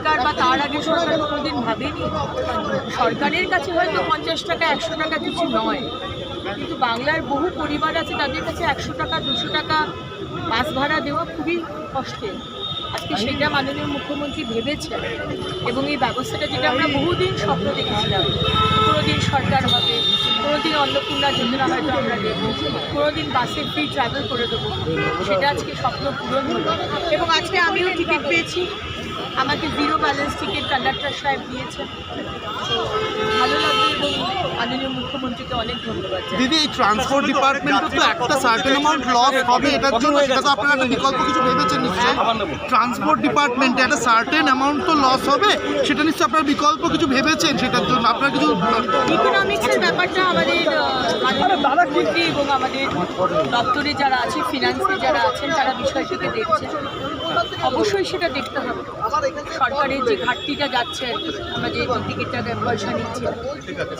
সরকার বা তার আগে সরকার কোনোদিন ভাবেনি। সরকারের কাছে হয়তো 50 টাকা 100 টাকা কিছু নয়, কিন্তু বাংলার বহু পরিবার আছে তাদের কাছে 100 টাকা 200 টাকা বাস ভাড়া দেওয়া খুবই কষ্টের। আজকে সেটা মাননীয় মুখ্যমন্ত্রী ভেবেছেন এবং এই ব্যবস্থাটা যেটা আমরা বহুদিন স্বপ্ন দেখেছিলাম, কোনোদিন সরকার হবে, কোনোদিন অন্নপূর্ণা যোজনা হয়তো আমরা দেখব, কোনোদিন বাসে ফ্রি ট্রাভেল করে দেবো, সেটা আজকে স্বপ্ন পূরণ হলো। এবং আজকে আমিও টিকিট পেয়েছি, আমাকে 0 ব্যালেন্স টিকিট কন্ডাক্টর সাহেব দিয়েছেন। ভালো লাগবে এবং মাননীয় মুখ্যমন্ত্রীকে অনেক ধন্যবাদ। দিদি, এই ট্রান্সপোর্ট ডিপার্টমেন্টে তো একটা সার্টেন অ্যামাউন্ট লস হবে, এটার জন্য সেটা তো আপনারা একটা বিকল্প কিছু ভেবেছেন নিশ্চয়ই? ট্রান্সপোর্ট ডিপার্টমেন্টে একটা সার্টেন অ্যামাউন্ট তো লস হবে, সেটা নিশ্চয়ই আপনারা বিকল্প কিছু ভেবেছেন সেটার জন্য? আপনারা কিছু ইকোনমিক্সের ব্যাপারটা আমাদের মাননীয় মুখ্যমন্ত্রী এবং আমাদের দপ্তরে যারা আছে, ফিনান্সে যারা আছেন, তারা বিষয়টিকে দেখছেন। অবশ্যই সেটা দেখতে হবে। সরকারের যে ঘাটতিটা যাচ্ছে, আমরা যে টিকিটটা পয়সা নিচ্ছি,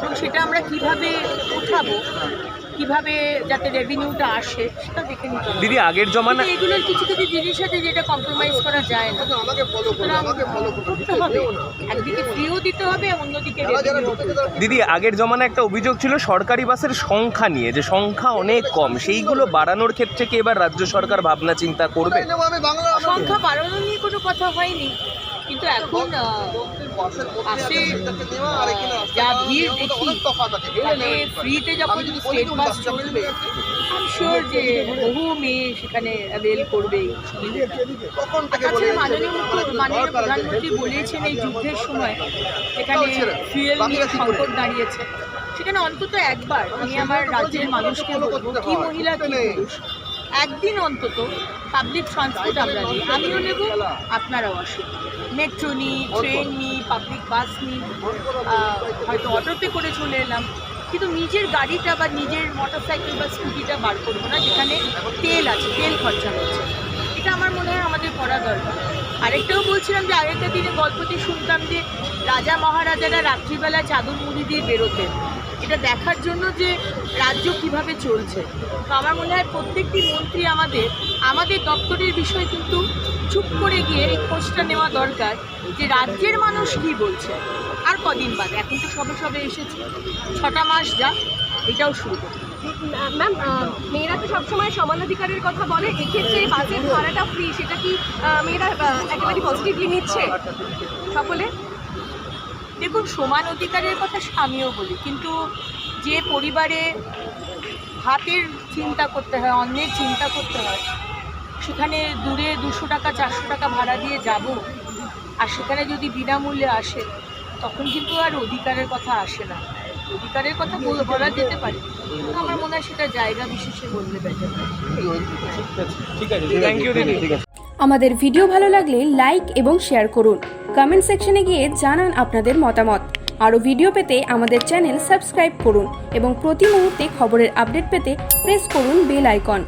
এবং সেটা আমরা কিভাবে উঠাবো, কিভাবে যাতে রেভিনিউটা আসে, সেটা দেখে নিতে হবে। দিদি, আগের জমানা এগুলোর কিছু কিছু জিনিস আছে যেটা কম্প্রোমাইজ করা যায় না, সুতরাং করতে হবে। একদিকে ফ্রিও দিতে হবে, অন্যদিকে রেভিনিউ। দিদি, আগের জমানা একটা অভিযোগ ছিল সরকারি বাসের সংখ্যা নিয়ে, যে সংখ্যা অনেক কম, সেইগুলো বাড়ানোর ক্ষেত্রে কি এবার রাজ্য সরকার ভাবনা চিন্তা করবে? সংখ্যা বাড়ানো নিয়ে কোনো কথা হয়নি, কিন্তু এখন বাসে যা ভিড় দেখি, মানে ফ্রিতে যখন স্টেট বাস চলবে, আমি শিওর যে বহু মেয়ে সেখানে অ্যাভেল করবে। তাছাড়া মাননীয় প্রধানমন্ত্রী বলেছেন এই যুদ্ধের সময় যেখানে ফুয়েল নিয়ে সংকট দাঁড়িয়েছে, সেখানে অন্তত একবার আমি আমার রাজ্যের মানুষকে বলবো, কি মহিলা কি পুরুষ, একদিন অন্তত পাবলিক ট্রান্সপোর্ট আমরা নিই। আমিও নেব, আপনারাও আসুন। মেট্রো নিই, ট্রেন নিই, পাবলিক বাস নিই, হয়তো অটোতে করে চলে এলাম, কিন্তু নিজের গাড়িটা বা নিজের মোটরসাইকেল বা স্কুটিটা বার করবো না যেখানে তেল আছে, তেল খরচা হচ্ছে। এটা আমার মনে হয় আমাদের করা দরকার। আরেকটাও বলছিলাম যে আগেরটা দিনে গল্পটি শুনতাম যে রাজা মহারাজারা রাত্রিবেলা চাদর মুড়ি দিয়ে বেরোতেন, এটা দেখার জন্য যে রাজ্য কিভাবে চলছে। তো আমার মনে হয় প্রত্যেকটি মন্ত্রী আমাদের দপ্তরের বিষয় কিন্তু চুপ করে গিয়ে এই খোঁজটা নেওয়া দরকার যে রাজ্যের মানুষ কী বলছে। আর কদিন বাদে, এখন তো সবে এসেছে, 6টা মাস যা, এটাও শুরু করতে। ম্যাম, মেয়েরা তো সবসময় সমান অধিকারের কথা বলে, এক্ষেত্রে বাসের ভাড়াটা ফ্রি, সেটা কি মেয়েরা একেবারে পজিটিভলি নিচ্ছে সকলে? দেখুন, সমান অধিকারের কথা আমিও বলি, কিন্তু যে পরিবারে হাতের চিন্তা করতে হয়, অন্যের চিন্তা করতে হয়, সেখানে দূরে 200 টাকা 400 টাকা ভাড়া দিয়ে যাব, আর সেখানে যদি বিনামূল্যে আসে, তখন কিন্তু আর অধিকারের কথা আসে না। অধিকারের কথা বলা যেতে পারে, আমার মনে হয় সেটা জায়গা বিশেষে বললে বেটার। ঠিক আছে, থ্যাংক ইউ দিদি। ঠিক আছে। আমাদের ভিডিও ভালো লাগলে লাইক এবং শেয়ার করুন। কমেন্ট সেকশনে গিয়ে জানান আপনাদের মতামত। আরও ভিডিও পেতে আমাদের চ্যানেল সাবস্ক্রাইব করুন এবং প্রতি মুহূর্তে খবরের আপডেট পেতে প্রেস করুন বেল আইকন।